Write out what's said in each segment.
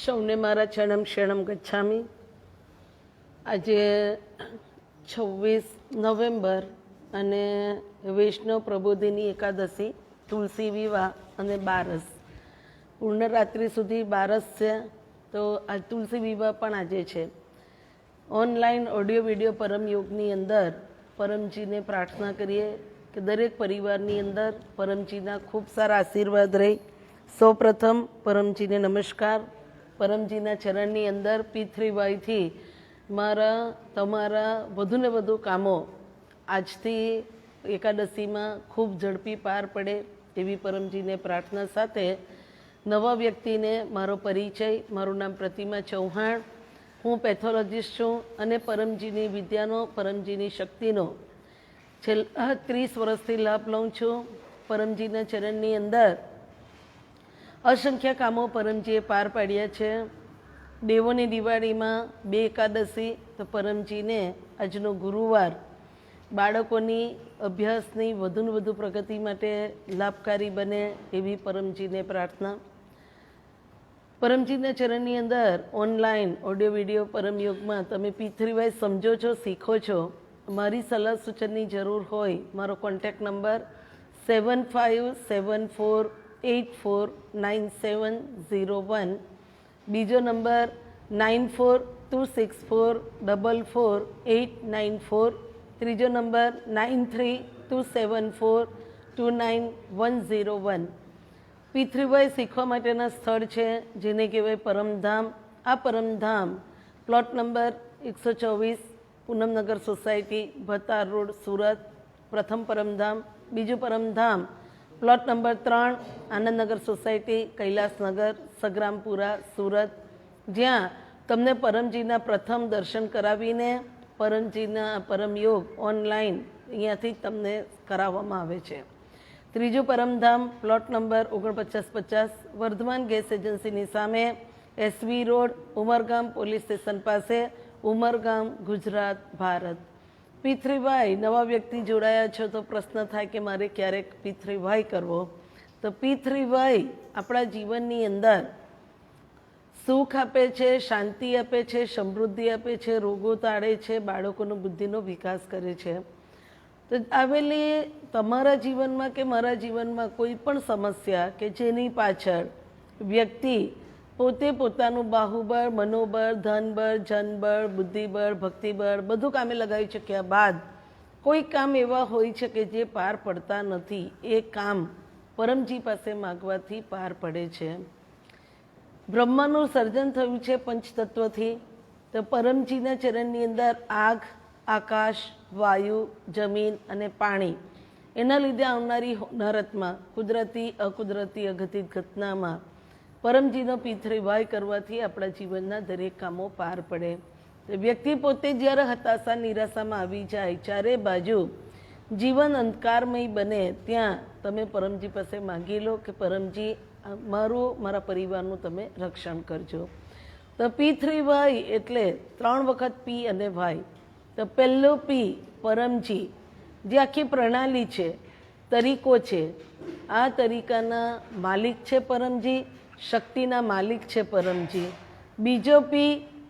સૌને મારા ચરણમ શરણમ ગચ્છામી. આજે 26 નવેમ્બર અને વૈષ્ણવ પ્રબોધિની એકાદશી, તુલસી વિવાહ અને બારસ. પૂર્ણરાત્રિ સુધી બારસ છે, તો આ તુલસી વિવાહ પણ આજે છે. ઓનલાઈન ઓડિયો વિડીયો પરમયોગની અંદર પરમજીને પ્રાર્થના કરીએ કે દરેક પરિવારની અંદર પરમજીના ખૂબ સારા આશીર્વાદ રહે. સૌપ્રથમ પરમજીને નમસ્કાર. પરમજીના ચરણની અંદર P3Y મારા તમારા વધુને વધુ કામો આજથી એકાદશીમાં ખૂબ ઝડપી પાર પડે એવી પરમજીને પ્રાર્થના સાથે નવા વ્યક્તિને મારો પરિચય. મારું નામ પ્રતિમા ચૌહાણ. હું પેથોલોજીસ્ટ છું અને પરમજીની વિદ્યાનો, પરમજીની શક્તિનો છેલ્લા 30 વર્ષથી લાભ લઉં છું. પરમજીના ચરણની અંદર અસંખ્ય કામો પરમજીએ પાર પાડ્યા છે. દેવોની દિવાળીમાં 2 એકાદશી, તો પરમજીને આજનો ગુરુવાર બાળકોની અભ્યાસની વધુને વધુ પ્રગતિ માટે લાભકારી બને એવી પરમજીને પ્રાર્થના. પરમજીના ચરણની અંદર ઓનલાઈન ઓડિયો વિડીયો પરમયોગમાં તમે P3Y સમજો છો, શીખો છો. મારી સલાહ સૂચનની જરૂર હોય, મારો કોન્ટેક્ટ નંબર 7574849701. બીજો નંબર 9426444894. ત્રીજો નંબર 9327429101. P3Y શીખવા માટેના સ્થળ છે જેને કહેવાય પરમધામ. આ Paramdham plot number 124, Poonamnagar society, Bhatar road, Surat. પ્રથમ પરમધામ. બીજું Paramdham plot number 3, Anandnagar society, Kailashnagar, Sagrampura, Surat, જ્યાં તમને પરમજીના પ્રથમ દર્શન કરાવીને પરમજીના પરમયોગ ઓનલાઈન અહીંયાથી તમને કરાવવામાં આવે છે. ત્રીજું પરમધામ પ્લોટ નંબર 4950, વર્ધમાન ગેસ એજન્સીની સામે, SV road, Umargam police station પાસે, ઉમરગામ, ગુજરાત, ભારત. P3Y નવા વ્યક્તિ જોડાયા છો તો પ્રશ્ન થાય કે મારે ક્યારેક P3Y કરવો. તો P3Y આપણા જીવનની અંદર સુખ આપે છે, શાંતિ આપે છે, સમૃદ્ધિ આપે છે, રોગો ટાળે છે, બાળકોનો બુદ્ધિનો વિકાસ કરે છે. તો આવેલી તમારા જીવનમાં કે મારા જીવનમાં કોઈ પણ સમસ્યા કે જેની પાછળ વ્યક્તિ પોતે પોતાનું બાહુબળ, મનોબળ, ધનબળ, જનબળ, બુદ્ધિબળ, ભક્તિબળ બધું કામે લગાવી ચૂક્યા બાદ કોઈ કામ એવા હોય છે કે જે પાર પડતા નથી, એ કામ પરમજી પાસે માગવાથી પાર પડે છે. બ્રહ્માનું સર્જન થયું છે પંચતત્વથી. તો પરમજીના ચરણની અંદર આગ, આકાશ, વાયુ, જમીન અને પાણી, એના લીધે આવનારી હોનારતમાં કુદરતી, અકુદરતી, અઘટિત ઘટનામાં પરમજીનો P3Y કરવાથી આપણા જીવનના દરેક કામો પાર પડે. વ્યક્તિ પોતે જ્યારે હતાશા, નિરાશામાં આવી જાય, ચારે બાજુ જીવન અંધકારમય બને, ત્યાં તમે પરમજી પાસે માગી લો કે પરમજી મારા પરિવારનું તમે રક્ષણ કરજો. તો P3Y એટલે 3 વખત P અને Y. તો પહેલો P પરમજી, જે આખી પ્રણાલી છે, તરીકો છે. આ તરીકાના માલિક છે પરમજી, શક્તિના માલિક છે પરમજી. બીજો P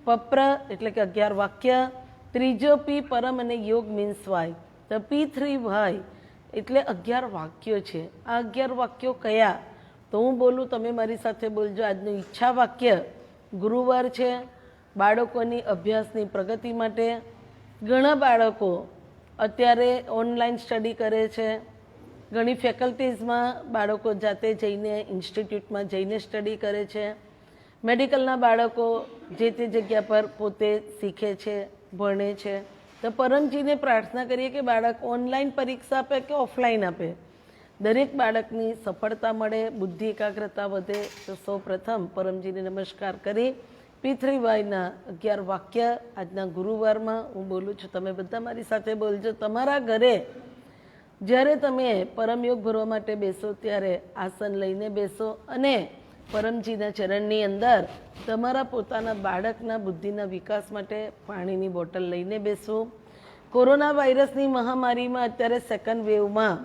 પપ્ર એટલે કે 11 વાક્ય. ત્રીજો P પરમ અને યોગ મીન્સ Y. તો P3Y એટલે 11 વાક્યો છે. આ 11 વાક્યો કયા? તો હું બોલું, તમે મારી સાથે બોલજો. આજનું ઈચ્છા વાક્ય ગુરુવાર છે, બાળકોની અભ્યાસની પ્રગતિ માટે. ઘણા બાળકો અત્યારે ઓનલાઈન સ્ટડી કરે છે. ઘણી ફેકલ્ટીઝમાં બાળકો જાતે જઈને, ઇન્સ્ટિટ્યૂટમાં જઈને સ્ટડી કરે છે. મેડિકલના બાળકો જે તે જગ્યા પર પોતે શીખે છે, ભણે છે. તો પરમજીને પ્રાર્થના કરીએ કે બાળક ઓનલાઈન પરીક્ષા આપે કે ઓફલાઈન આપે, દરેક બાળકની સફળતા મળે, બુદ્ધિ એકાગ્રતા વધે. તો સૌ પ્રથમ પરમજીને નમસ્કાર કરી P3Yના 11 વાક્ય આજના ગુરુવારમાં હું બોલું છું. તમે બધા મારી સાથે બોલજો. તમારા ઘરે જ્યારે તમે પરમયોગ ભરવા માટે બેસો ત્યારે આસન લઈને બેસો અને પરમજીના ચરણની અંદર તમારા પોતાના બાળકના બુદ્ધિના વિકાસ માટે પાણીની બોટલ લઈને બેસવું. કોરોના વાયરસની મહામારીમાં અત્યારે સેકન્ડ વેવમાં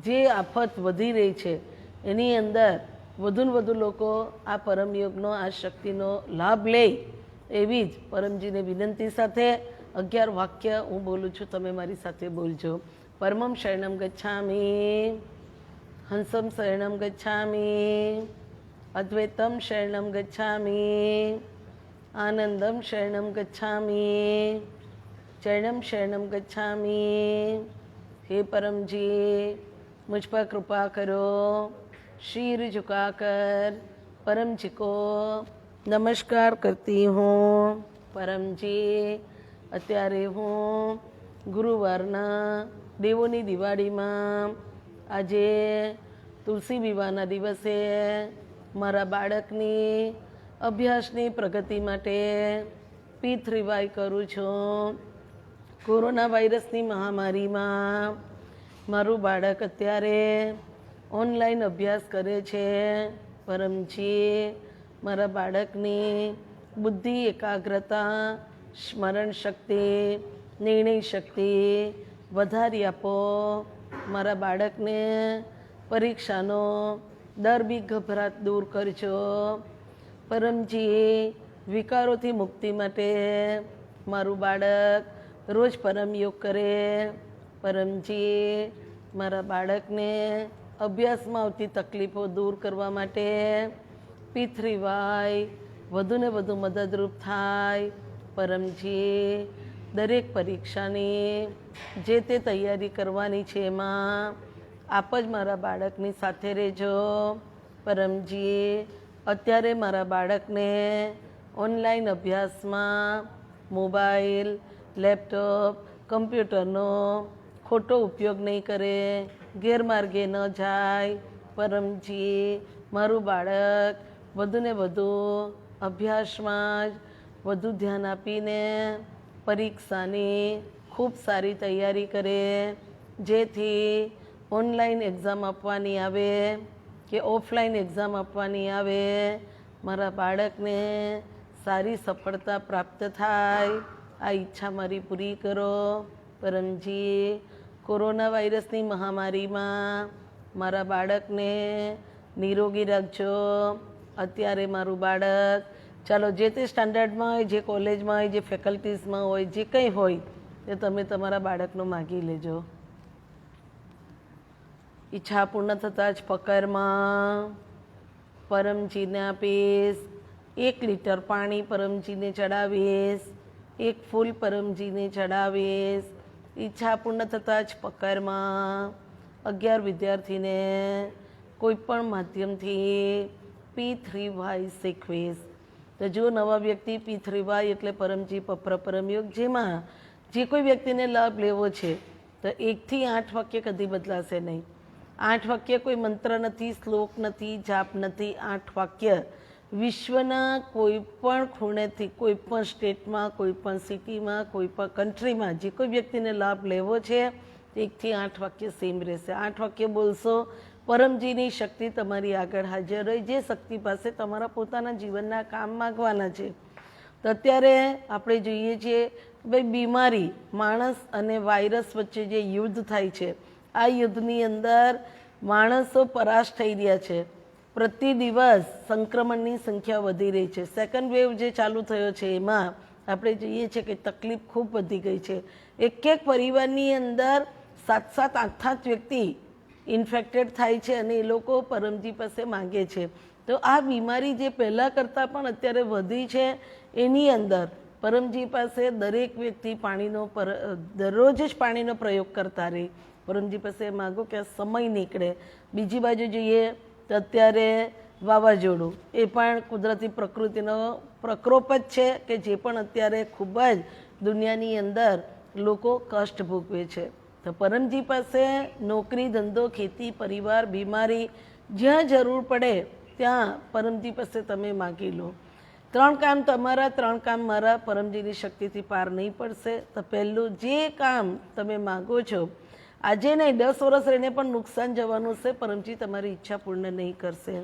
જે આફત વધી રહી છે એની અંદર વધુને વધુ લોકો આ પરમયોગનો આ શક્તિનો લાભ લે એવી જ પરમજીને વિનંતી સાથે 11 વાક્ય હું બોલું છું, તમે મારી સાથે બોલજો. પરમં શરણમ ગચ્છામિ, હંસમ શરણમ ગચ્છામિ, અદ્વૈતમ શરણમ ગચ્છામિ, આનંદમ શરણમ ગચ્છામિ, ચરણમ શરણમ ગચ્છામિ. हे परमजी, मुझ पर कृपा करो. शीर झुकाकर परम जी को नमस्कार करती हूँ. પરમજી, અત્યારે હું ગુરુવારના દેવોની દિવાળીમાં આજે તુલસી વિવાહના દિવસે મારા બાળકની અભ્યાસની પ્રગતિ માટે P3Y કરું છું. કોરોના વાયરસની મહામારીમાં મારું બાળક અત્યારે ઓનલાઈન અભ્યાસ કરે છે. પરમજી, મારા બાળકની બુદ્ધિ, એકાગ્રતા, સ્મરણ શક્તિ, નિર્ણય શક્તિ વધારી આપો. મારા બાળકને પરીક્ષાનો ડર બી ગભરાટ દૂર કરજો. પરમજી, વિકારોથી મુક્તિ માટે મારું બાળક રોજ પરમ યોગ કરે. પરમજી, મારા બાળકને અભ્યાસમાં આવતી તકલીફો દૂર કરવા માટે P3Y વધુને વધુ મદદરૂપ થાય. પરમજી, દરેક પરીક્ષાની જે તે તૈયારી કરવાની છે એમાં આપ જ મારા બાળકની સાથે રહેજો. પરમજી, અત્યારે મારા બાળકને ઓનલાઈન અભ્યાસમાં મોબાઈલ, લેપટોપ, કમ્પ્યુટરનો ખોટો ઉપયોગ નહીં કરે, ગેરમાર્ગે ન જાય. પરમજી, મારું બાળક વધુને વધુ અભ્યાસમાં જ વધુ ધ્યાન આપીને પરીક્ષાની ખૂબ સારી તૈયારી કરે, જેથી ઓનલાઈન એક્ઝામ આપવાની આવે કે ઓફલાઈન એક્ઝામ આપવાની આવે મારા બાળકને સારી સફળતા પ્રાપ્ત થાય. આ ઈચ્છા મારી પૂરી કરો. પરમજી, કોરોના વાયરસની મહામારીમાં મારા બાળકને નિરોગી રાખજો. અત્યારે મારું બાળક ચાલો જે તે સ્ટાન્ડર્ડમાં હોય, જે કોલેજમાં હોય, જે ફેકલ્ટીઝમાં હોય, જે કંઈ હોય તે તમે તમારા બાળકનો માગી લેજો. ઈચ્છા પૂર્ણ થતાં જ ફકરમાં પરમજીને આપીશ. 1 લીટર પાણી પરમજીને ચડાવીશ. 1 ફૂલ પરમજીને ચડાવીશ. ઈચ્છા પૂર્ણ થતાં જ ફકરમાં 11 વિદ્યાર્થીને કોઈ પણ માધ્યમથી P3Y શીખવીશ. તો જો નવા વ્યક્તિ P3Y એટલે પરમજી પપ્ર પરમયોગ, જેમાં જે કોઈ વ્યક્તિને લાભ લેવો છે તો 1 થી 8 વાક્ય કદી બદલાશે નહીં. 8 વાક્ય કોઈ મંત્ર નથી, શ્લોક નથી, જાપ નથી. 8 વાક્ય વિશ્વના કોઈ પણ ખૂણેથી, કોઈ પણ સ્ટેટમાં, કોઈ પણ સિટીમાં, કોઈ પણ કન્ટ્રીમાં જે કોઈ વ્યક્તિને લાભ લેવો છે 1 થી 8 વાક્ય સેમ રહેશે. 8 વાક્ય બોલશો, પરમજીની શક્તિ તમારી આગળ હાજર હોય, જે શક્તિ પાસે તમારા પોતાના જીવનના કામ માગવાના છે. તો અત્યારે આપણે જોઈએ છીએ કે ભાઈ બીમારી, માણસ અને વાયરસ વચ્ચે જે યુદ્ધ થાય છે, આ યુદ્ધની અંદર માણસો પરાસ્ત થઈ રહ્યા છે. પ્રતિ દિવસ સંક્રમણની સંખ્યા વધી રહી છે. સેકન્ડ વેવ જે ચાલુ થયો છે એમાં આપણે જોઈએ છીએ કે તકલીફ ખૂબ વધી ગઈ છે. એક પરિવારની અંદર 7-7, 8-8 વ્યક્તિ ઇન્ફેક્ટેડ થાય છે અને એ લોકો પરમજી પાસે માગે છે. તો આ બીમારી જે પહેલાં કરતાં પણ અત્યારે વધી છે એની અંદર પરમજી પાસે દરેક વ્યક્તિ પાણીનો દરરોજ જ પાણીનો પ્રયોગ કરતા રહે. પરમજી પાસે માગો કે સમય નીકળે. બીજી બાજુ જોઈએ તો અત્યારે વાવાઝોડું, એ પણ કુદરતી પ્રકૃતિનો પ્રકોપ જ છે કે જે પણ અત્યારે ખૂબ જ દુનિયાની અંદર લોકો કષ્ટ ભોગવે છે. તો પરમજી પાસે નોકરી, ધંધો, ખેતી, પરિવાર, બીમારી, જ્યાં જરૂર પડે ત્યાં પરમજી પાસે તમે માગી લો. 3 કામ તમારા, 3 કામ મારા, પરમજીની શક્તિથી પાર નહીં પડશે. તો પહેલું જે કામ તમે માગો છો, આજે નહીં 10 વર્ષ રહીને પણ નુકસાન જવાનું છે, પરમજી તમારી ઈચ્છા પૂર્ણ નહીં કરશે.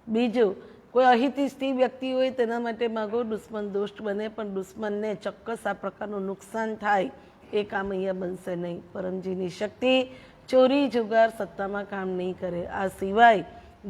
બીજું, કોઈ અહિતઈચ્છતી વ્યક્તિ હોય તેના માટે માગો, દુશ્મન દુષ્ટ બને પણ દુશ્મનને ચોક્કસ આ પ્રકારનું નુકસાન થાય એ કામ અહીંયા બનશે નહીં. પરમજીની શક્તિ ચોરી જુગાર સત્તામાં કામ નહીં કરે. આ સિવાય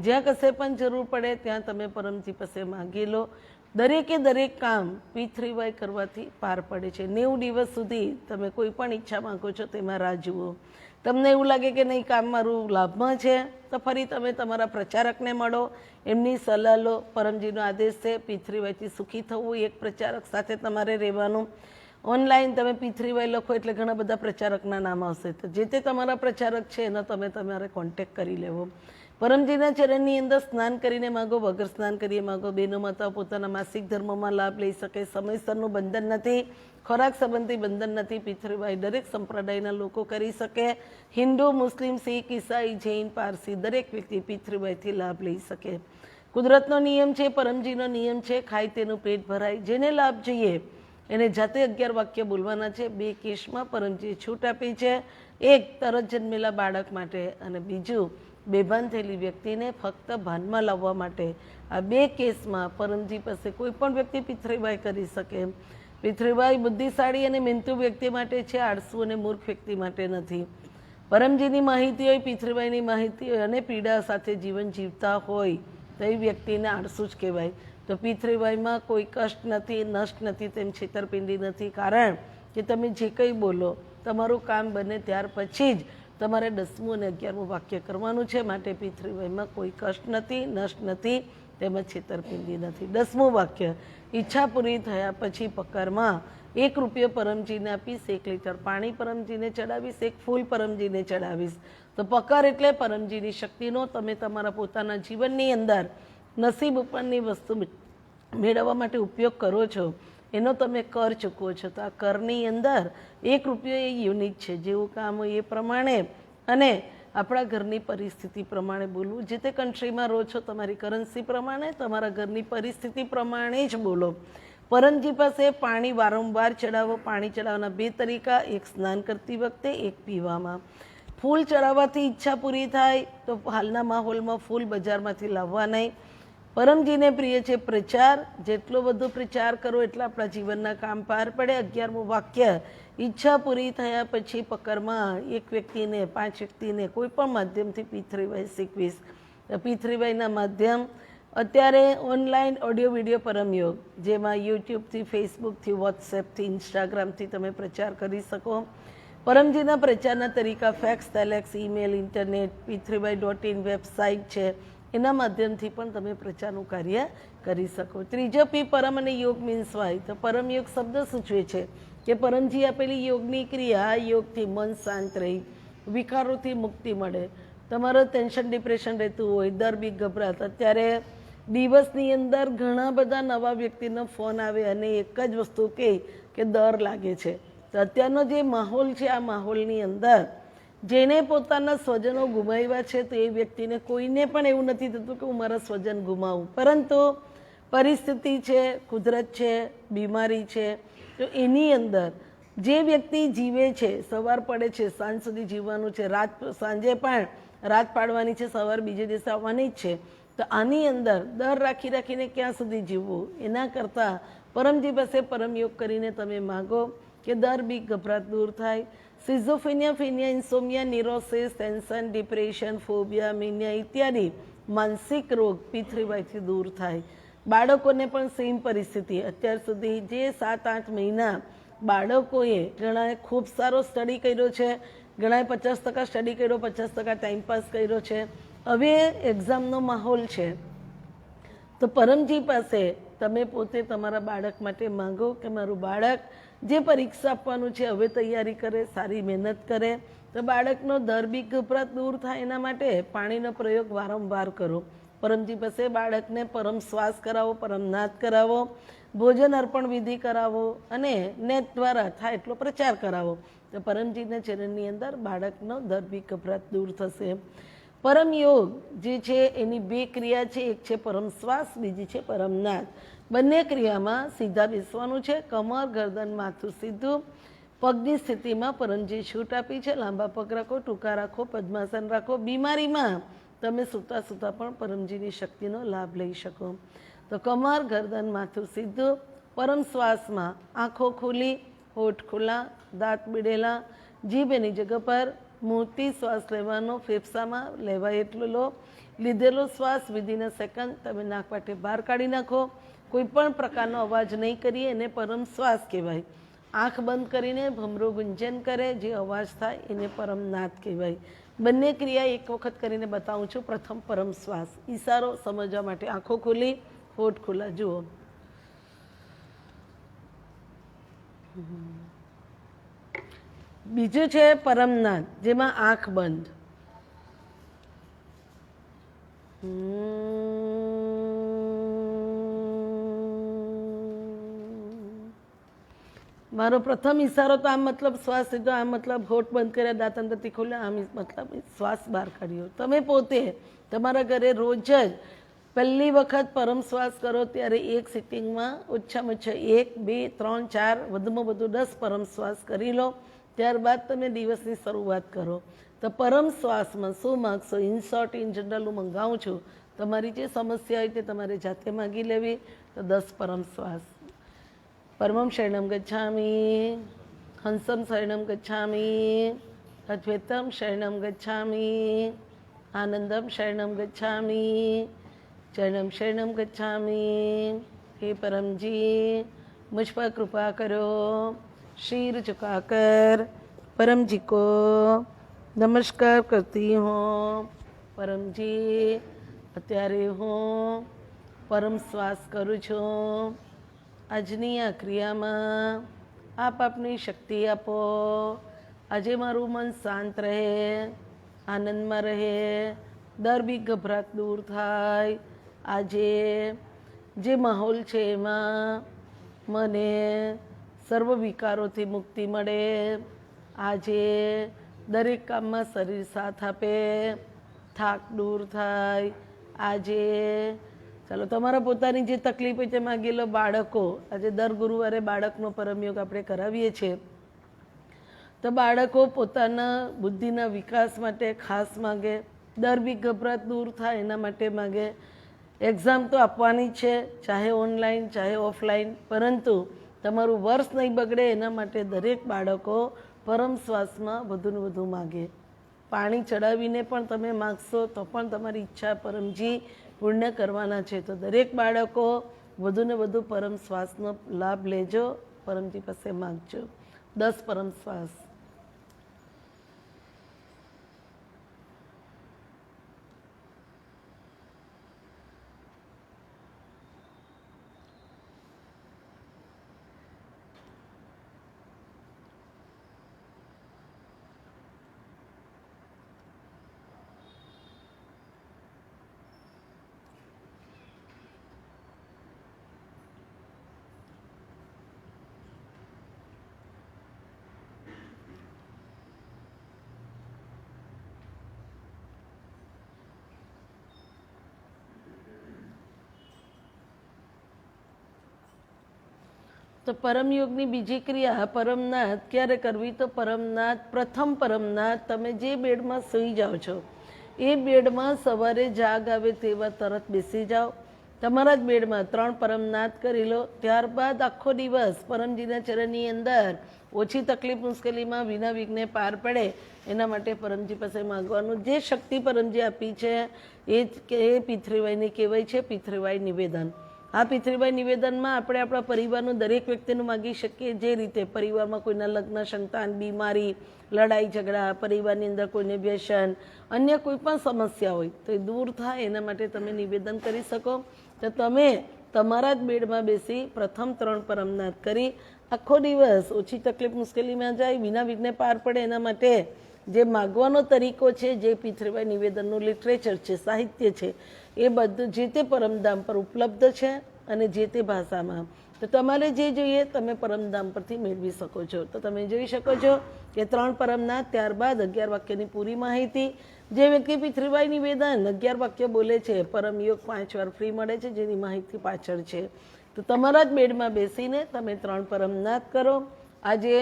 જ્યાં કશે પણ જરૂર પડે ત્યાં તમે પરમજી પાસે માગી લો. દરેકે દરેક કામ P3Y કરવાથી પાર પડે છે. 90 દિવસ સુધી તમે કોઈ પણ ઈચ્છા માંગો છો તેમાં રાહ જુઓ. તમને એવું લાગે કે નહીં કામ મારું લાભમાં છે તો ફરી તમે તમારા પ્રચારકને મળો, એમની સલાહ લો. પરમજીનો આદેશ છે P3Yથી સુખી થવું. એક પ્રચારક સાથે તમારે રહેવાનું. ઓનલાઈન તમે P3Y લખો એટલે ઘણા બધા પ્રચારકના નામ આવશે, તો જે તે તમારા પ્રચારક છે એનો તમારે કોન્ટેક્ટ કરી લેવો. પરમજીના ચરણની અંદર સ્નાન કરીને માગો, વગર સ્નાન કરીએ માગો. બહેનો માતાઓ પોતાના માસિક ધર્મમાં લાભ લઈ શકે. સમયસરનું બંધન નથી, ખોરાક સંબંધી બંધન નથી. P3Y દરેક સંપ્રદાયના લોકો કરી શકે. હિન્દુ, મુસ્લિમ, શીખ, ઈસાઈ, જૈન, પારસી દરેક વ્યક્તિ P3Yથી લાભ લઈ શકે. કુદરતનો નિયમ છે, પરમજીનો નિયમ છે, ખાય તેનું પેટ ભરાય. જેને લાભ જોઈએ એને જાતે 11 વાક્ય બોલવાના છે. 2 કેસમાં પરમજીએ છૂટ આપી છે. એક તરત જન્મેલા બાળક માટે અને બીજું બેભાન થયેલી વ્યક્તિને ફક્ત ભાનમાં લાવવા માટે. આ 2 કેસમાં પરમજી પાસે કોઈ પણ વ્યક્તિ P3Y કરી શકે. P3Y બુદ્ધિશાળી અને મહેનતુ વ્યક્તિ માટે છે, આળસુ અને મૂર્ખ વ્યક્તિ માટે નથી. પરમજીની માહિતી હોય, P3Yની માહિતી હોય અને પીડા સાથે જીવન જીવતા હોય તો એ વ્યક્તિને આળસુ જ કહેવાય. તો P3Yમાં કોઈ કષ્ટ નથી, નષ્ટ નથી, તેમ છેતરપિંડી નથી. કારણ કે તમે જે કંઈ બોલો તમારું કામ બને ત્યાર પછી જ તમારે 10મું અને 11મું વાક્ય કરવાનું છે. માટે P3Yમાં કોઈ કષ્ટ નથી, નષ્ટ નથી, તેમજ છેતરપિંડી નથી. 10મું વાક્ય, ઈચ્છા પૂરી થયા પછી પકરમાં 1 રૂપિયો પરમજીને આપીશ, 1 લીટર પાણી પરમજીને ચડાવીશ, 1 ફૂલ પરમજીને ચડાવીશ. તો પકર એટલે પરમજીની શક્તિનો તમે તમારા પોતાના જીવનની અંદર નસીબ ઉપરની વસ્તુ મેળવવા માટે ઉપયોગ કરો છો, એનો તમે કર ચૂકવો છો. તો આ કરની અંદર 1 રૂપિયો એ યુનિટ છે. જેવું કામ હોય એ પ્રમાણે અને આપણા ઘરની પરિસ્થિતિ પ્રમાણે બોલવું. જે તે કન્ટ્રીમાં રહો છો તમારી કરન્સી પ્રમાણે, તમારા ઘરની પરિસ્થિતિ પ્રમાણે જ બોલો. પરમજી પાસે પાણી વારંવાર ચડાવો. પાણી ચડાવવાના 2 તરીકા, એક સ્નાન કરતી વખતે, એક પીવામાં. ફૂલ ચડાવવાથી ઈચ્છા પૂરી થાય તો હાલના માહોલમાં ફૂલ બજારમાંથી લાવવા નહીં. પરમજીને પ્રિય છે પ્રચાર. જેટલો વધુ પ્રચાર કરો એટલા આપણા જીવનના કામ પાર પડે. 11મું વાક્ય, ઈચ્છા પૂરી થયા પછી પકરમાં 1 વ્યક્તિને 5 વ્યક્તિને કોઈ પણ માધ્યમથી P3Y શીખવીશ. P3Yના માધ્યમ અત્યારે ઓનલાઈન ઓડિયો વિડીયો પરમયોગ, જેમાં યુટ્યુબથી, ફેસબુકથી, વોટ્સએપથી, ઇન્સ્ટાગ્રામથી તમે પ્રચાર કરી શકો. પરમજીના પ્રચારના તરીકા fax, telex, email, internet, P3Y.in website છે, એના માધ્યમથી પણ તમે પ્રચારનું કાર્ય કરી શકો. 3જો P પરમ અને યોગ મીન્સ વાય. તો પરમ યોગ શબ્દ સૂચવે છે કે પરમજી આપેલી યોગની ક્રિયા, આ યોગથી મન શાંત રહી, વિકારોથી મુક્તિ મળે. તમારો ટેન્શન ડિપ્રેશન રહેતું હોય, ડર બીક ગભરાટ, અત્યારે દિવસની અંદર ઘણા બધા નવા વ્યક્તિનો ફોન આવે અને એક જ વસ્તુ કહે કે ડર લાગે છે. તો અત્યારનો જે માહોલ છે આ માહોલની અંદર જેને પોતાના સ્વજનો ગુમાવ્યા છે તો એ વ્યક્તિને કોઈને પણ એવું નથી થતું કે હું મારા સ્વજન ગુમાવું, પરંતુ પરિસ્થિતિ છે, કુદરત છે, બીમારી છે, તો એની અંદર જે વ્યક્તિ જીવે છે, સવાર પડે છે, સાંજ સુધી જીવવાનું છે, સાંજે પણ રાત પાડવાની છે, સવાર બીજે દિવસે આવવાની જ છે. તો આની અંદર દર રાખીને ક્યાં સુધી જીવવું? એના કરતાં પરમજી પાસે પરમયોગ કરીને તમે માગો કે દર બીક ગભરાટ દૂર થાય. સિઝોફેનિયા, ફેનિયા, ઇન્સોમિયા, નિરોસિસ, ટેન્શન, ડિપ્રેશન, ફોબિયા, મેનિયા ઇત્યાદિ માનસિક રોગ P3Yથી દૂર થાય. બાળકોને પણ સેમ પરિસ્થિતિ. અત્યાર સુધી જે 7-8 મહિના બાળકોએ ઘણાએ ખૂબ સારો સ્ટડી કર્યો છે, ઘણાએ 50% સ્ટડી કર્યો, 50% ટાઈમપાસ કર્યો છે. હવે એક્ઝામનો માહોલ છે, તો પરમજી પાસે તમે પોતે તમારા બાળક માટે માંગો કે મારું બાળક જે પરીક્ષા આપવાનું છે હવે તૈયારી કરે, સારી મહેનત કરે. તો બાળકનો ડર બીક ગભરાટ દૂર થાય એના માટે પાણીનો પ્રયોગ વારંવાર કરો. પરમજી પાસે બાળકને પરમ શ્વાસ કરાવો, પરમનાદ કરાવો, ભોજન અર્પણ વિધિ કરાવો અને નેટ દ્વારા થાય એટલો પ્રચાર કરાવો. તો પરમજીના ચરણની અંદર બાળકનો ડર બીક ગભરાટ દૂર થશે. પરમ યોગ જે છે એની 2 ક્રિયા છે, એક છે પરમ શ્વાસ, બીજી છે પરમનાદ. બંને ક્રિયામાં સીધા બેસવાનું છે, કમર, ગરદન, માથું સીધું. પગની સ્થિતિમાં પરમજી છૂટ આપી છે. લાંબા પગ રાખો, ટૂંકા રાખો, પદ્માસન રાખો. બીમારીમાં તમે સૂતા સૂતા પણ પરમજીની શક્તિનો લાભ લઈ શકો. તો કમર, ગરદન, માથું સીધું. પરમ શ્વાસમાં આંખો ખુલી, હોઠ ખુલ્લા, દાંત બીડેલા, જીભ એની જગ્યા પર, મોટી શ્વાસ લેવાનો, ફેફસામાં લેવાય એટલો લો. લીધેલો શ્વાસ વિધિન અ સેકન્ડ તમે નાક વાટે બહાર કાઢી નાખો. કોઈ પણ પ્રકારનો અવાજ નહીં કરીએ, એને પરમ શ્વાસ કહેવાય. આંખ બંધ કરીને ભમરો ગુંજન કરે, જે અવાજ થાય એને પરમનાદ કહેવાય. બંને ક્રિયા એક વખત કરીને બતાવું છું. પ્રથમ પરમ શ્વાસ, ઈશારો સમજવા માટે. આંખો ખુલી, હોઠ ખુલ્લા, જુઓ. બીજું છે પરમનાદ, જેમાં આંખ બંધ. મારો પ્રથમ ઈશારો તો આમ મતલબ શ્વાસ લીધો, આમ મતલબ હોઠ બંધ કર્યા, દાંત અંદરથી ખોલ્યા, આમ મતલબ શ્વાસ બહાર કાઢ્યો. તમે પોતે તમારા ઘરે રોજ જ પહેલી વખત પરમ શ્વાસ કરો ત્યારે એક સિટિંગમાં ઓછામાં ઓછા 1, 2, 3, 4 વધુમાં વધુ 10 પરમ શ્વાસ કરી લો. ત્યારબાદ તમે દિવસની શરૂઆત કરો. તો પરમ શ્વાસમાં શું માગશો? ઇન શોર્ટ, ઇન જનરલ હું મંગાવું છું. તમારી જે સમસ્યા હોય તે તમારે જાતે માગી લેવી. તો 10 પરમ શ્વાસ. પરમં શરણં ગચ્છામિ, હંસં શરણં ગચ્છામિ, અદ્વૈતં શરણં ગચ્છામિ, આનંદં શરણં ગચ્છામિ, ચરણં શરણં ગચ્છામિ. हे परम जी, मुझ पर कृपा करो. शीर झुकाकर परम जी को नमस्कार करती हूँ. परम जी, અત્યારે હું પરમ શ્વાસ કરું છું. આજની આ ક્રિયામાં આપ આપની શક્તિ આપો. આજે મારું મન શાંત રહે, આનંદમાં રહે, ડર બી ગભરાટ દૂર થાય. આજે જે માહોલ છે એમાં મને સર્વ વિકારોથી મુક્તિ મળે. આજે દરેક કામમાં શરીર સાથ આપે, થાક દૂર થાય. આજે ચાલો તમારા પોતાની જે તકલીફ હોય તે માગી લો. બાળકો, આજે દર ગુરુવારે બાળકનો પરમયોગ આપણે કરાવીએ છીએ. તો બાળકો પોતાના બુદ્ધિના વિકાસ માટે ખાસ માગે, ડર બી ગભરાટ દૂર થાય એના માટે માગે. એક્ઝામ તો આપવાની છે, ચાહે ઓનલાઈન ચાહે ઓફલાઈન, પરંતુ તમારું વર્ષ નહીં બગડે એના માટે દરેક બાળકો પરમ શ્વાસમાં વધુને વધુ માગે. પાણી ચડાવીને પણ તમે માગશો તો પણ તમારી ઈચ્છા પરમજી પૂર્ણ કરવાના છે. તો દરેક બાળકો વધુને વધુ પરમ શ્વાસનો લાભ લેજો, પરમજી પાસે માગજો. 10 પરમ શ્વાસ. તો પરમયોગની બીજી ક્રિયા પરમનાદ ક્યારે કરવી? તો પરમનાદ, પ્રથમ પરમનાદ તમે જે બેડમાં સૂઈ જાઓ છો એ બેડમાં સવારે જાગ આવે તેવા તરત બેસી જાઓ. તમારા જ બેડમાં 3 પરમનાદ કરી લો. ત્યારબાદ આખો દિવસ પરમજીના ચરણની અંદર ઓછી તકલીફ મુશ્કેલીમાં વિના વિઘ્ને પાર પડે એના માટે પરમજી પાસે માગવાનું. જે શક્તિ પરમજી આપી છે એ પિતૃવાયની કહેવાય છે પિતૃવાય નિવેદન. આ પિતૃવાય નિવેદનમાં આપણે આપણા પરિવારનું દરેક વ્યક્તિનું માગી શકીએ. જે રીતે પરિવારમાં કોઈના લગ્ન, સંતાન, બીમારી, લડાઈ ઝઘડા, પરિવારની અંદર કોઈને વ્યસન, અન્ય કોઈ પણ સમસ્યા હોય તો એ દૂર થાય એના માટે તમે નિવેદન કરી શકો. તો તમે તમારા જ બેડમાં બેસી પ્રથમ 3 પરમનાદ કરી આખો દિવસ ઓછી તકલીફ મુશ્કેલીમાં જાય, વિના વિઘ્ને પાર પડે એના માટે જે માગવાનો તરીકો છે, જે પિતૃવાય નિવેદનનું લિટરેચર છે, સાહિત્ય છે, એ બધું જે તે પરમધામ પર ઉપલબ્ધ છે અને જે તે ભાષામાં. તો તમારે જે જોઈએ તમે પરમધામ પરથી મેળવી શકો છો. તો તમે જોઈ શકો છો કે 3 પરમનાદ, ત્યારબાદ 11 વાક્યની પૂરી માહિતી. જે વ્યક્તિ પિતૃવાય નિવેદન 11 વાક્ય બોલે છે, પરમયોગ 5 વાર ફ્રી મળે છે, જેની માહિતી પાછળ છે. તો તમારા જ બેડમાં બેસીને તમે 3 પરમનાદ કરો. આજે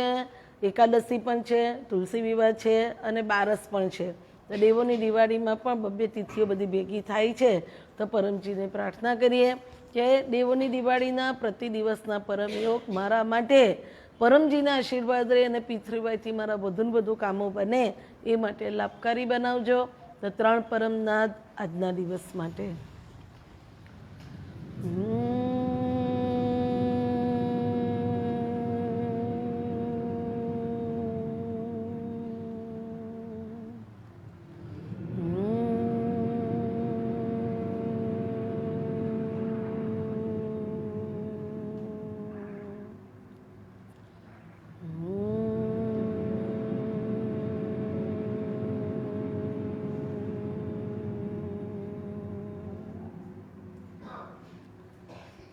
એકાદશી પણ છે, તુલસી વિવાહ છે અને બારસ પણ છે. તો તો દેવોની દિવાળીમાં પણ બબ્બે તિથિઓ બધી ભેગી થાય છે. તો પરમજીને પ્રાર્થના કરીએ કે દેવોની દિવાળીના પ્રતિ દિવસના પરમયોગ મારા માટે પરમજીના આશીર્વાદ રહે અને પિતૃવાયથી મારા વધુ ને વધુ કામો બને એ માટે લાભકારી બનાવજો. તો 3 પરમનાદ આજના દિવસ માટે.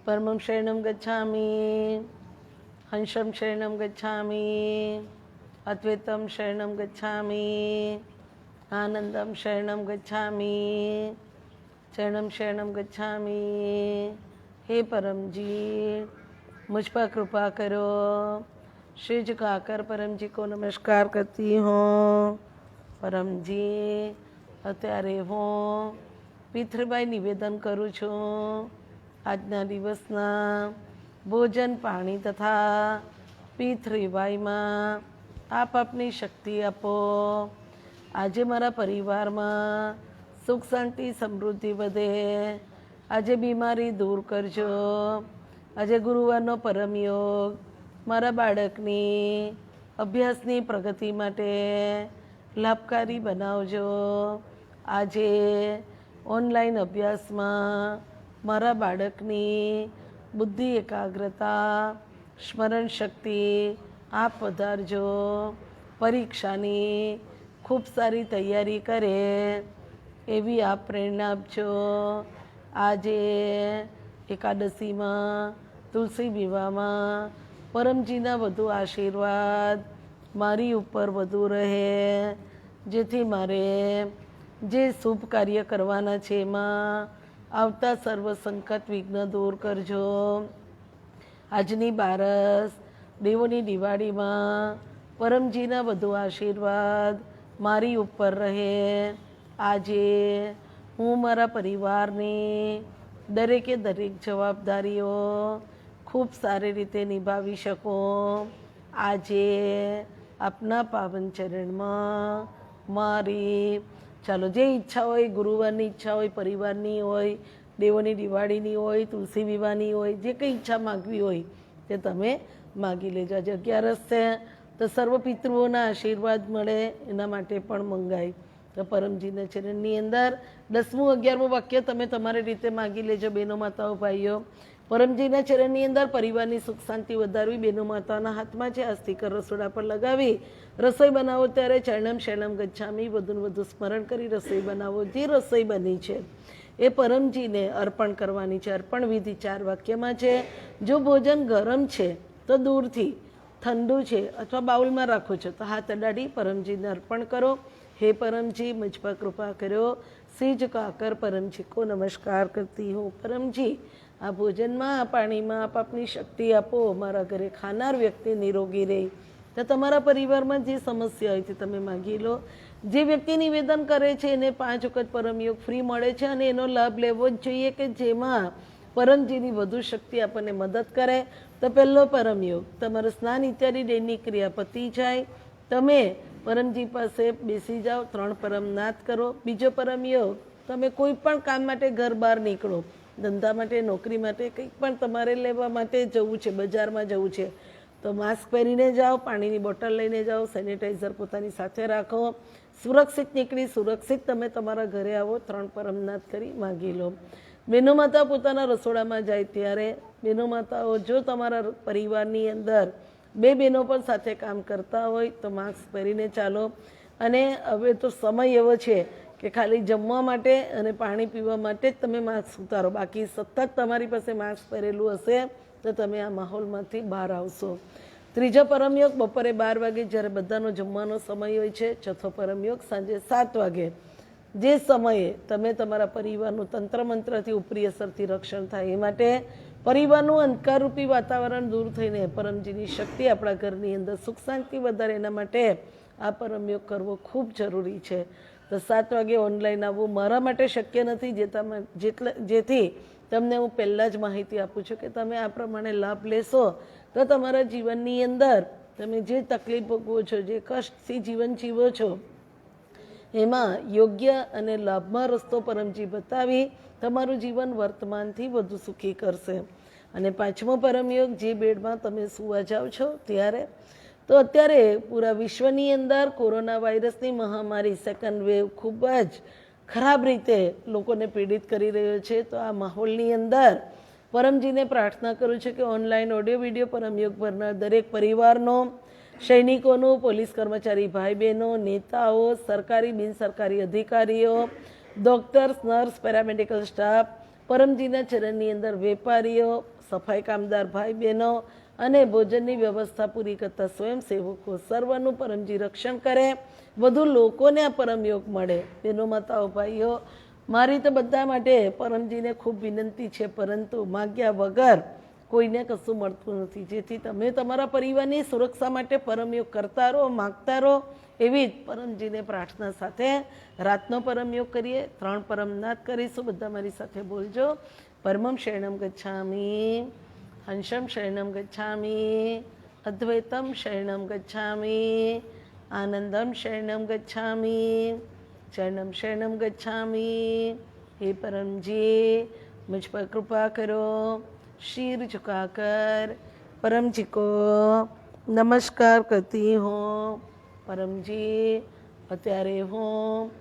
परमं शरणं गच्छामि, हंसं शरणं गच्छामि, अद्वैतं शरणं गच्छामि, आनंदं शरणं गच्छामि, शरणं शरणं गच्छामि. हे परम जी मुझ पर कृपा करो. श्री झुकाकर परम जी को नमस्कार करती हूँ. परम जी અત્યારે હું પિતૃભાઈ નિવેદન કરું છું. આજના દિવસના ભોજન પાણી તથા પિતૃભાઈમાં આપ આપની શક્તિ આપો. આજે મારા પરિવારમાં સુખ શાંતિ સમૃદ્ધિ વધે. આજે બીમારી દૂર કરજો. આજે ગુરુવારનો પરમયોગ મારા બાળકની અભ્યાસની પ્રગતિ માટે લાભકારી બનાવજો. આજે ઓનલાઈન અભ્યાસમાં મારા બાળકની બુદ્ધિ એકાગ્રતા સ્મરણ શક્તિ આપ વધારજો. પરીક્ષાની ખૂબ સારી તૈયારી કરે એવી આપ પ્રેરણા આપજો. આજે એકાદશીમાં તુલસી વિવાહમાં પરમજીના વધુ આશીર્વાદ મારી ઉપર વધુ રહે, જેથી મારે જે શુભ કાર્ય કરવાના છે એમાં આવતા સર્વ સંકટ વિઘ્ન દૂર કરજો. આજની બારસ દેવોની દિવાળીમાં પરમજીના વધુ આશીર્વાદ મારી ઉપર રહે. આજે હું મારા પરિવારની દરેકે દરેક જવાબદારીઓ ખૂબ સારી રીતે નિભાવી શકું. આજે આપના પાવન ચરણમાં મારી ચાલો જે ઈચ્છા હોય, ગુરુવારની ઈચ્છા હોય, પરિવારની હોય, દેવોની દિવાળીની હોય, તુલસી વિવાહની હોય, જે કંઈ ઈચ્છા માગવી હોય તે તમે માગી લેજો. આજે 11 છે તો સર્વ પિતૃઓના આશીર્વાદ મળે એના માટે પણ મંગાય. તો પરમજીના ચરણની અંદર 10મું 11મું વાક્ય તમે તમારી રીતે માગી લેજો બહેનો માતાઓ ભાઈઓ. પરમજીના ચરણની અંદર પરિવારની સુખ શાંતિ વધારવી બહેનો માતાના હાથમાં છે. આ સ્ટીકર રસોડા પર લગાવી રસોઈ બનાવો ત્યારે ચરણમ શરણમ ગચ્છામી વધુ ને વધુ સ્મરણ કરી રસોઈ બનાવો. જે રસોઈ બની છે એ પરમજીને અર્પણ કરવાની છે. અર્પણ વિધિ 4 વાક્યમાં છે. જો ભોજન ગરમ છે તો દૂરથી, ઠંડુ છે અથવા બાઉલમાં રાખો છો તો હાથ અડાડી પરમજીને અર્પણ કરો. हे परम जी मुझ पर कृपा करो. सिर झुकाकर परम जी को नमस्कार करती हूँ. परम जी આ ભોજનમાં આ પાણીમાં આપ આપની શક્તિ આપો. મારા ઘરે ખાનાર વ્યક્તિ નિરોગી રહે. તો તમારા પરિવારમાં જે સમસ્યા હોય તે તમે માગી લો. જે વ્યક્તિ નિવેદન કરે છે એને 5 વખત પરમયોગ ફ્રી મળે છે અને એનો લાભ લેવો જ જોઈએ કે જેમાં પરમજીની વધુ શક્તિ આપણને મદદ કરે. તો પહેલો પરમયોગ તમારું સ્નાન ઇત્યાદિ દૈનિક ક્રિયા પતી જાય, તમે પરમજી પાસે બેસી જાઓ, 3 પરમનાદ કરો. બીજો પરમયોગ તમે કોઈ પણ કામ માટે ઘર બહાર નીકળો, ધંધા માટે, નોકરી માટે, કંઈક પણ તમારે લેવા માટે જવું છે, બજારમાં જવું છે તો માસ્ક પહેરીને જાઓ, પાણીની બોટલ લઈને જાઓ, સેનિટાઈઝર પોતાની સાથે રાખો. સુરક્ષિત નીકળી સુરક્ષિત તમે તમારા ઘરે આવો. 3 પરમનાદ કરી માગી લો. બહેનો માતા પોતાના રસોડામાં જાય ત્યારે બહેનો માતાઓ જો તમારા પરિવારની અંદર 2 બહેનો પણ સાથે કામ કરતા હોય તો માસ્ક પહેરીને ચાલો. અને હવે તો સમય એવો છે કે ખાલી જમવા માટે અને પાણી પીવા માટે જ તમે માસ્ક ઉતારો. બાકી સતત તમારી પાસે માસ્ક પહેરેલું હશે તો તમે આ માહોલમાંથી બહાર આવશો. ત્રીજો પરમયોગ બપોરે 12 વાગે જ્યારે બધાનો જમવાનો સમય હોય છે. ચોથો પરમયોગ સાંજે 7 વાગે. જે સમયે તમે તમારા પરિવારનું તંત્ર મંત્રથી ઉપરી અસરથી રક્ષણ થાય એ માટે પરિવારનું અંધકારરૂપી વાતાવરણ દૂર થઈને પરમજીની શક્તિ આપણા ઘરની અંદર સુખ શાંતિ વધારે એના માટે આ પરમયોગ કરવો ખૂબ જરૂરી છે. તો 7 વાગે ઓનલાઈન આવવું મારા માટે શક્ય નથી, જેથી તમને હું પહેલાં જ માહિતી આપું છું કે તમે આ પ્રમાણે લાભ લેશો તો તમારા જીવનની અંદર તમે જે તકલીફ ભોગવો છો, જે કષ્ટથી જીવન જીવો છો, એમાં યોગ્ય અને લાભમાં રસ્તો પરમજી બતાવી તમારું જીવન વર્તમાનથી વધુ સુખી કરશે. અને 5મો પરમયોગ, જે બેડમાં તમે સૂવા જાઓ છો ત્યારે, તો અત્યારે પૂરા વિશ્વની અંદર કોરોના વાયરસની મહામારી સેકન્ડ વેવ ખૂબ જ ખરાબ રીતે લોકોને પીડિત કરી રહ્યો છે. તો આ માહોલની અંદર પરમજીને પ્રાર્થના કરું છું કે ઓનલાઈન ઓડિયો વિડીયો પરમયોગ ભરનાર દરેક પરિવારનો, સૈનિકોનો, પોલીસ કર્મચારી ભાઈ બહેનો, નેતાઓ, સરકારી બિનસરકારી અધિકારીઓ, ડૉક્ટર્સ, નર્સ, પેરામેડિકલ સ્ટાફ, પરમજીના ચરણની અંદર વેપારીઓ, સફાઈ કામદાર ભાઈ બહેનો અને ભોજનની વ્યવસ્થા પૂરી કરતા સ્વયંસેવકો સર્વનું પરમજી રક્ષણ કરે, વધુ લોકોને આ પરમયોગ મળે. બહેનો, માતાઓ, ભાઈઓ, મારી તો બધા માટે પરમજીને ખૂબ વિનંતી છે, પરંતુ માગ્યા વગર કોઈને કશું મળતું નથી. જેથી તમે તમારા પરિવારની સુરક્ષા માટે પરમયોગ કરતા રહો, માગતા રહો. એવી જ પરમજીને પ્રાર્થના સાથે રાતનો પરમયોગ કરીએ. 3 પરમનાથ કરીશું. બધા મારી સાથે બોલજો. પરમં શરણમ ગચ્છામિ, હંસમ શરણમ ગચ્છામિ, અદ્વૈતમ શરણમ ગચ્છામિ, આનંદમ શરણમ ગચ્છામિ, શરણમ શરણમ ગચ્છામિ. हे परमजी, मुझ पर कृपा करो. शीर झुकाकर परमजी को नमस्कार करती हूँ. પરમજી, અત્યારે હું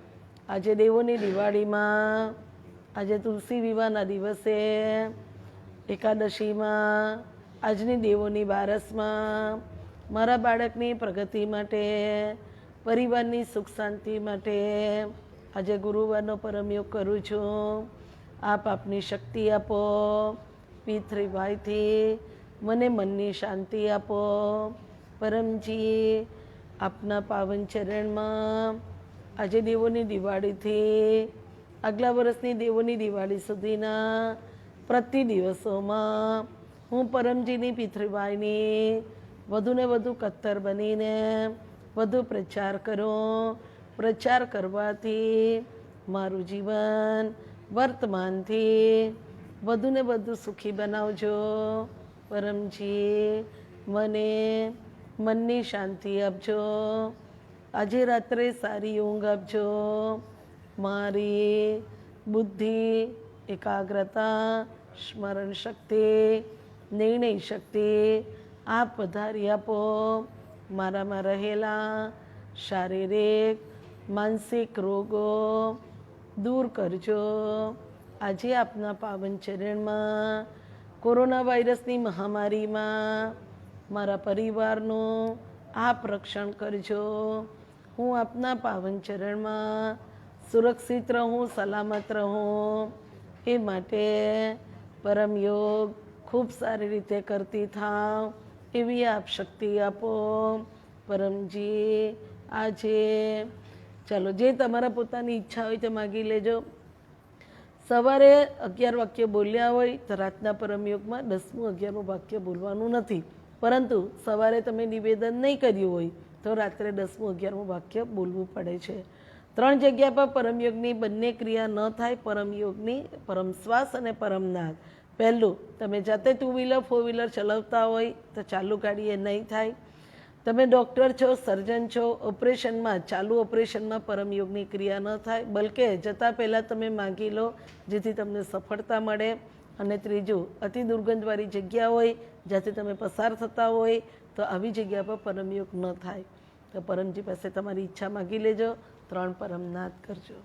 આજે દેવોની દિવાળીમાં, આજે તુલસી વિવાહના દિવસે, એકાદશીમાં, આજની દેવોની બારસમાં મારા બાળકની પ્રગતિ માટે, પરિવારની સુખ શાંતિ માટે આજે ગુરુવારનો પરમયોગ કરું છું. આપ આપની શક્તિ આપો. પિતૃભાઈથી મને મનની શાંતિ આપો. પરમજી, આપના પાવન ચરણમાં આજે દેવોની દિવાળીથી આગલા વર્ષની દેવોની દિવાળી સુધીના પ્રતિ દિવસોમાં હું પરમજીની પિતૃભાઈની વધુને વધુ કત્તર બનીને વધુ પ્રચાર કરું. પ્રચાર કરવાથી મારું જીવન વર્તમાનથી વધુને વધુ સુખી બનાવજો. પરમજી, મને મનની શાંતિ આપજો. આજે રાત્રે સારી ઊંઘ આપજો. મારી બુદ્ધિ, એકાગ્રતા, સ્મરણ શક્તિ, નિર્ણય શક્તિ આપ વધારી આપો. મારામાં રહેલા શારીરિક, માનસિક રોગો દૂર કરજો. આજે આપના પાવન ચરણમાં કોરોના વાયરસની મહામારીમાં મારા પરિવારનું આપ રક્ષણ કરજો. હું આપના પાવન ચરણમાં સુરક્ષિત રહું, સલામત રહું. એ માટે પરમયોગ ખૂબ સારી રીતે કરતી થાવ એવી આપ શક્તિ આપો. પરમજી, આજે ચાલો જે તમારા પોતાની ઈચ્છા હોય તે માગી લેજો. સવારે 11 વાક્ય બોલ્યા હોય તો રાતના પરમયોગમાં 10મું 11મું વાક્ય બોલવાનું નથી, પરંતુ સવારે તમે નિવેદન નહીં કર્યું હોય તો રાત્રે 10મું 11મું વાક્ય બોલવું પડે છે. 3 જગ્યા પર પરમયોગની બંને ક્રિયા ન થાય. પરમયોગની પરમશ્વાસ અને પરમનાદ. પહેલું, તમે જાતે 2 વ્હીલર 4 વ્હીલર ચલાવતા હોય તો ચાલુ ગાડી એ નહીં થાય. તમે ડૉક્ટર છો, સર્જન છો, ઓપરેશનમાં, ચાલુ ઓપરેશનમાં પરમયોગની ક્રિયા ન થાય, બલકે જતાં પહેલાં તમે માગી લો જેથી તમને સફળતા મળે. અને ત્રીજું, અતિ દુર્ગંધવાળી જગ્યા હોય જ્યાંથી તમે પસાર થતા હોય તો આવી જગ્યા પર પરમયોગ ન થાય. તો પરમજી પાસે તમારી ઈચ્છા માગી લેજો. 3 પરમનાદ કરજો.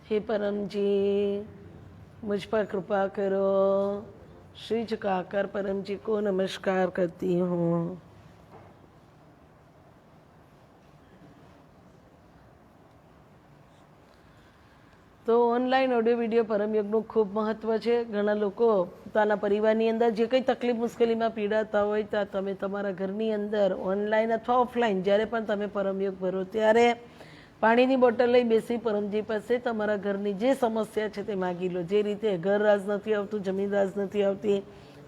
हे परमजी, मुझ पर कृपा करो. श्री झुकाकर परमजी को नमस्कार करती हूँ. ઓનલાઈન ઓડિયો વિડીયો પરમયોગનું ખૂબ મહત્ત્વ છે. ઘણા લોકો પોતાના પરિવારની અંદર જે કંઈ તકલીફ મુશ્કેલીમાં પીડાતા હોય ત્યાં તમે તમારા ઘરની અંદર ઓનલાઈન અથવા ઓફલાઈન જ્યારે પણ તમે પરમયોગ ભરો ત્યારે પાણીની બોટલ લઈ બેસી પરમજી પાસે તમારા ઘરની જે સમસ્યા છે તે માગી લો. જે રીતે ઘર રાજ નથી આવતું, જમીન રાજ નથી આવતી,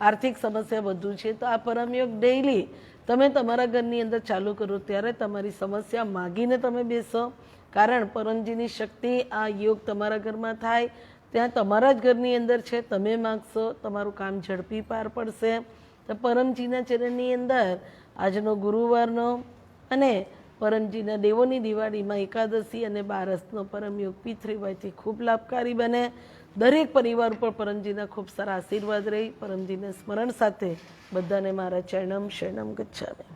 આર્થિક સમસ્યા બધું છે, તો આ પરમયોગ ડેઈલી તમે તમારા ઘરની અંદર ચાલુ કરો ત્યારે તમારી સમસ્યા માગીને તમે બેસો. કારણ પરમજીની શક્તિ આ યોગ તમારા ઘરમાં થાય ત્યાં તમારા જ ઘરની અંદર છે. તમે માગશો તમારું કામ ઝડપી પાર પડશે. તો પરમજીના ચરણની અંદર આજનો ગુરુવારનો અને પરમજીના દેવોની દિવાળીમાં એકાદશી અને બારસનો પરમયોગ P3Y ખૂબ લાભકારી બને. દરેક પરિવાર ઉપર પરમજીના ખૂબ સારા આશીર્વાદ રહી. પરમજીના સ્મરણ સાથે બધાને મારા ચરણમ શરણમ ગચ્છામિ.